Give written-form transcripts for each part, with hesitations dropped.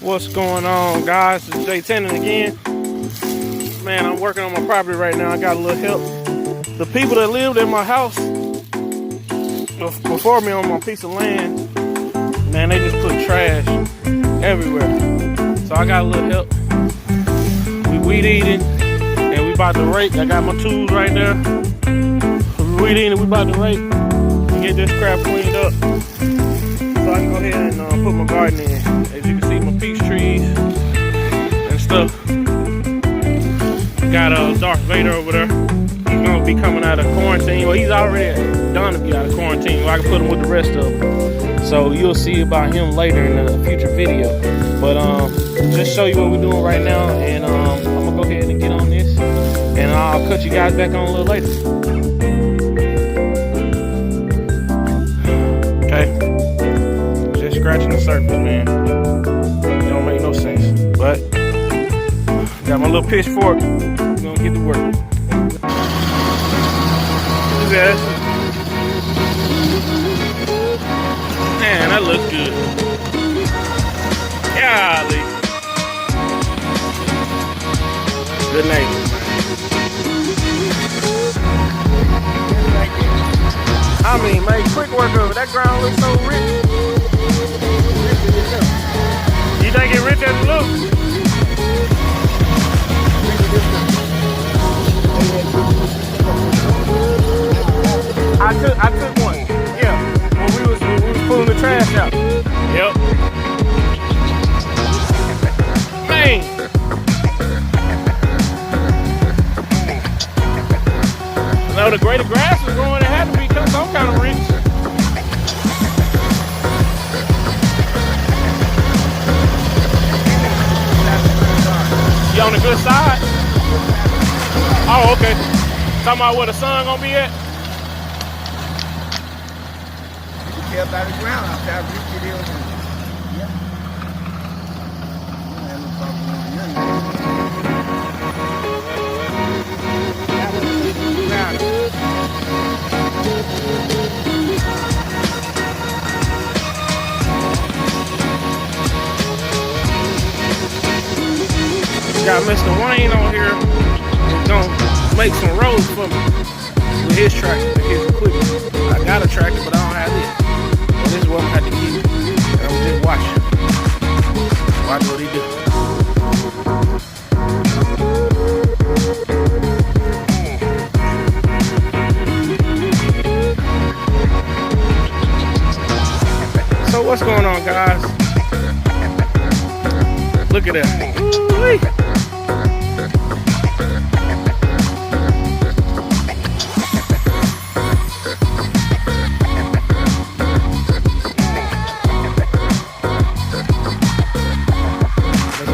What's going on, guys? It's Jay Tennant again. Man, I'm working on my property right now. I got a little help. The people that lived in my house before me on my piece of land, man, they just put trash everywhere. So I got a little help. We weed eating and we about to rake. I got my tools right there. We weed eating and we about to rake and get this crap cleaned up. So I can go ahead and put my garden in. As you can see, my peach trees and stuff. Got Darth Vader over there. He's gonna be coming out of quarantine. Well, he's already done to be out of quarantine. Well, I can put him with the rest of them. So you'll see about him later in a future video. But just show you what we're doing right now, and I'm gonna go ahead and get on this, and I'll cut you guys back on a little later. Okay, just scratching the surface, man. It don't make no sense, but got my little pitchfork. We're gonna get to work. Look at that. Man, that looks good. Golly. Good neighbor, man. I mean, make quick work of it. That ground looks so rich. You think it rich as it looks? I took one. Yeah. When we was pulling the trash out. Yep. Man. Now the greater grass was growing, it had to be some kind of rich. You on the good side? Oh, okay. Talking about where the sun gonna be at? You can tell by the ground how far rich it is. Yep. Got Mr. Wayne on here. He's gonna make some roads for me with his tractor, his equipment. I got a tractor, but I don't have it. So this is what I'm gonna have to keep. And I'm just watching. Watch what he do. So what's going on, guys? Look at that. Ooh-wee.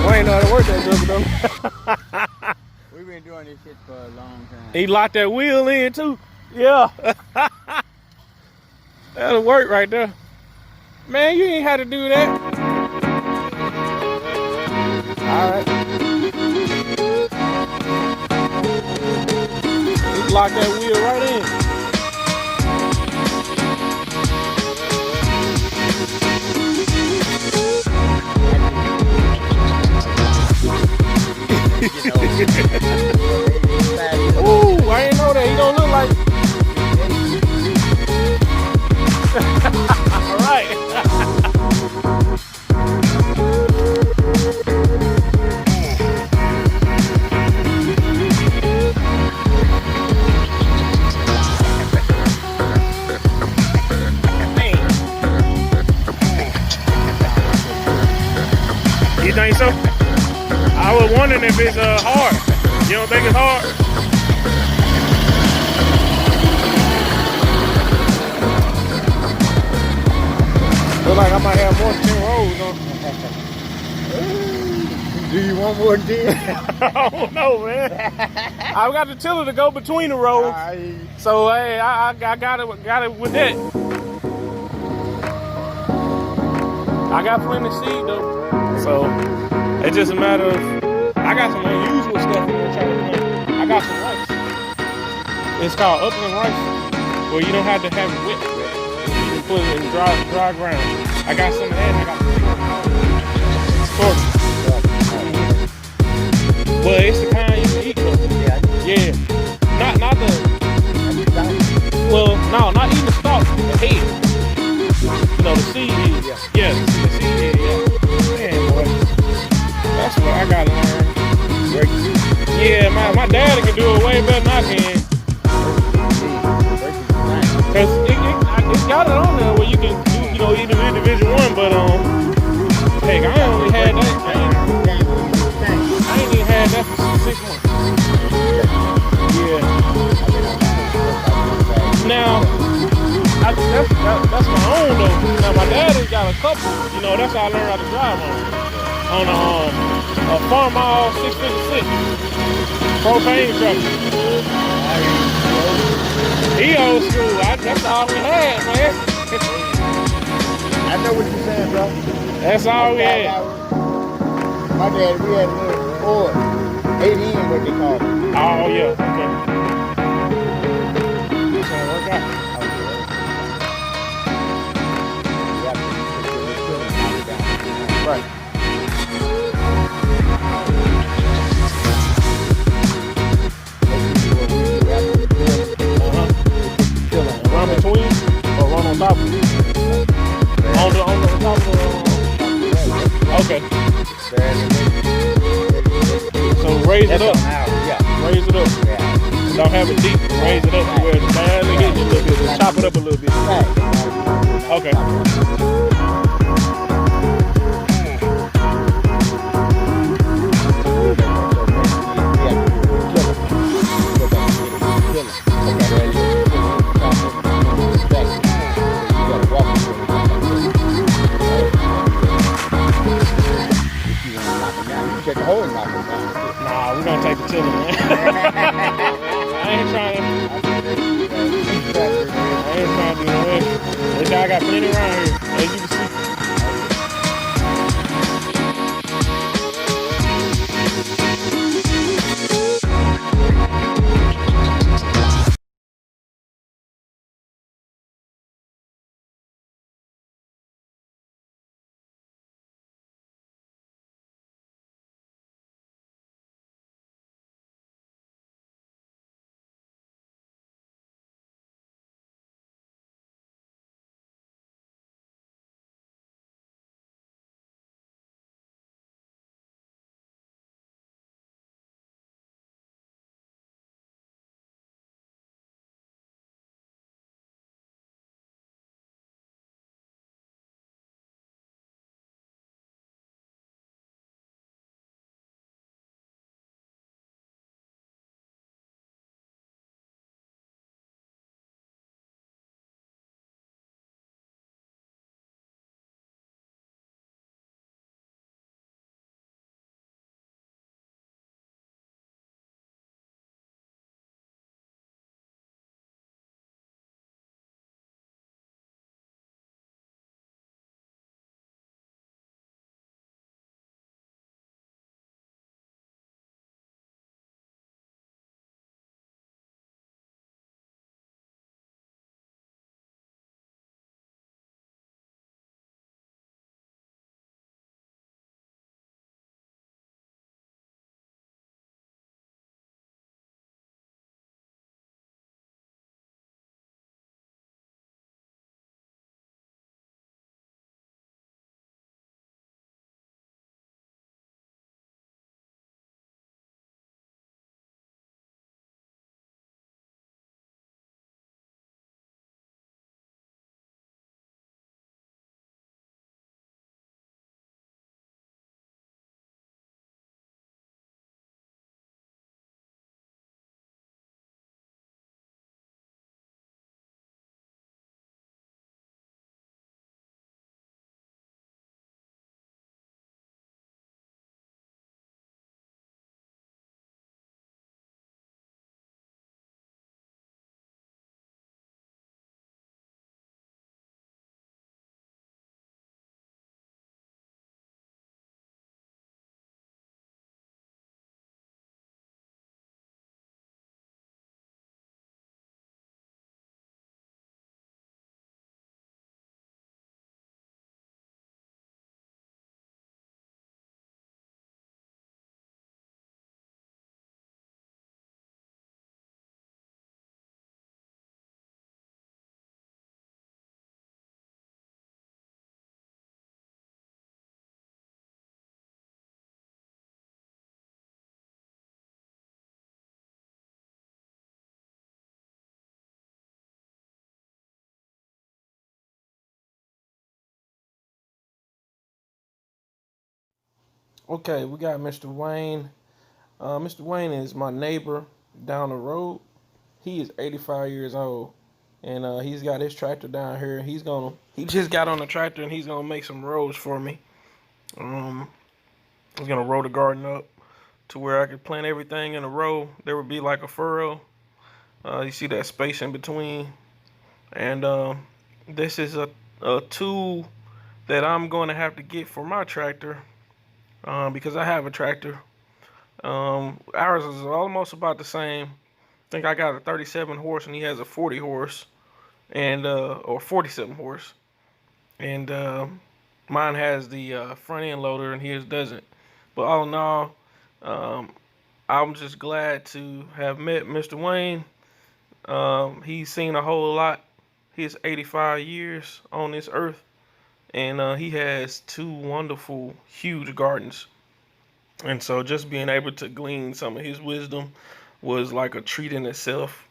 Wayne know how to work that joke though. We've been doing this shit for a long time. He locked that wheel in too. Yeah. That'll work right there. Man, you ain't had to do that. Alright. He locked that wheel right in. Ooh, I ain't know that. He don't look like it. All right. You think so? I was wondering if it's hard. You don't think it's hard? Look like I might have more than 10 rows on. Do you want more than 10? I don't know, man. I've got the tiller to go between the rows. So hey, I got it with that. I got plenty of seed though. So it's just a matter of I got some unusual stuff in there trying to plant. I got some rice. It's called upland rice, where you don't have to have it wet. You can put it in dry ground. I got some of that and I got some short. But it's the kind you can eat though. Yeah. Yeah. Not the, well, no, not eating the stalk, the head. You know, the seed head. Yeah, the seed head, yeah. Man, boy. That's what I gotta learn. Yeah, my daddy can do it way better than I can. Cause it got it on there where you can do, you know, either individual one, but heck, I only had that. I ain't even had that for 6 months. Yeah. Now, that's my own though. Now my daddy got a couple. You know, that's how I learned how to drive on a Farmall 656 propane truck. He old school. That's all we had, man. I know what you're saying, bro. That's all we had. My dad, we had a little Ford, 8 in, what they call it. Oh yeah, okay. That's gonna work out. Right. Run between or run on top of it? On the top of the. Okay. So raise it up. Raise it up. Don't have it deep. Raise it up to where it's barely hitting you a little bit. Just chop it up a little bit. Okay. Check the hole and knock it down. Nah, we're gonna take the tiller, man. I ain't trying to do no extra. I got plenty around here, as you can Okay, we got Mr. Wayne. Mr. Wayne is my neighbor down the road. He is 85 years old, and he's got his tractor down here. He just got on the tractor and he's gonna make some rows for me. Um, he's gonna row the garden up to where I could plant everything in a row. There would be like a furrow. You see that space in between, and this is a tool that I'm going to have to get for my tractor because I have a tractor. Ours is almost about the same. I think I got a 37 horse and he has a 40 horse and or 47 horse, and mine has the front end loader and his doesn't. But all in all, um, I'm just glad to have met Mr. Wayne. He's seen a whole lot. He's 85 years on this earth, and he has two wonderful, huge gardens. And so, just being able to glean some of his wisdom was like a treat in itself.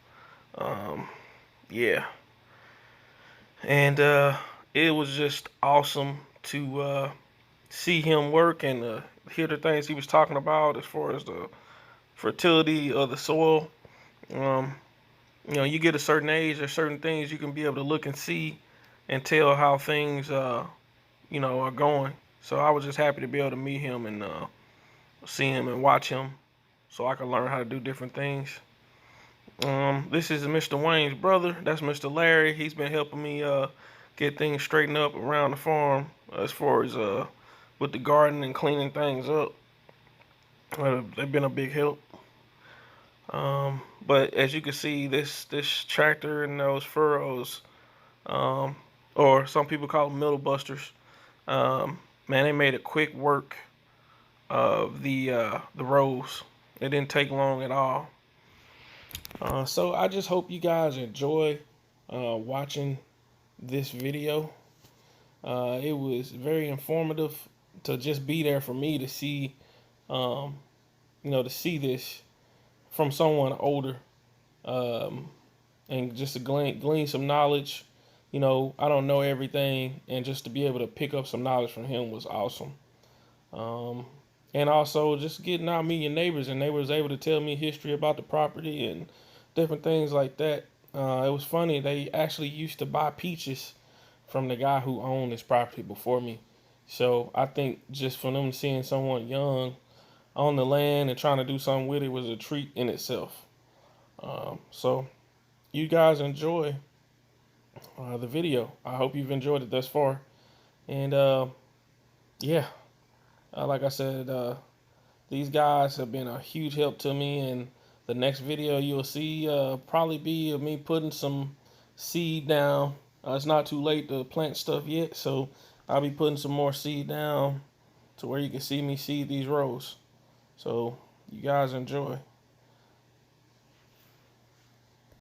Um, yeah, and it was just awesome to see him work and hear the things he was talking about as far as the fertility of the soil. Um, you get a certain age, there's certain things you can be able to look and see and tell how things, are going. So I was just happy to be able to meet him and see him and watch him, so I could learn how to do different things. This is Mr. Wayne's brother. That's Mr. Larry. He's been helping me get things straightened up around the farm as far as with the garden and cleaning things up. They've been a big help. But as you can see, this tractor and those furrows, um, or some people call them middle busters, man, they made a quick work of the rows. It didn't take long at all. So I just hope you guys enjoy watching this video. It was very informative to just be there for me to see, to see this from someone older, and just to glean some knowledge. I don't know everything, and just to be able to pick up some knowledge from him was awesome. Um, and also just getting out meeting neighbors, and they was able to tell me history about the property and different things like that. It was funny. They actually used to buy peaches from the guy who owned this property before me. So I think just for them seeing someone young on the land and trying to do something with it was a treat in itself. So you guys enjoy the video. I hope you've enjoyed it thus far. And yeah, like I said, these guys have been a huge help to me. And the next video you'll see probably be of me putting some seed down. It's not too late to plant stuff yet, so I'll be putting some more seed down to where you can see me seed these rows. So you guys enjoy.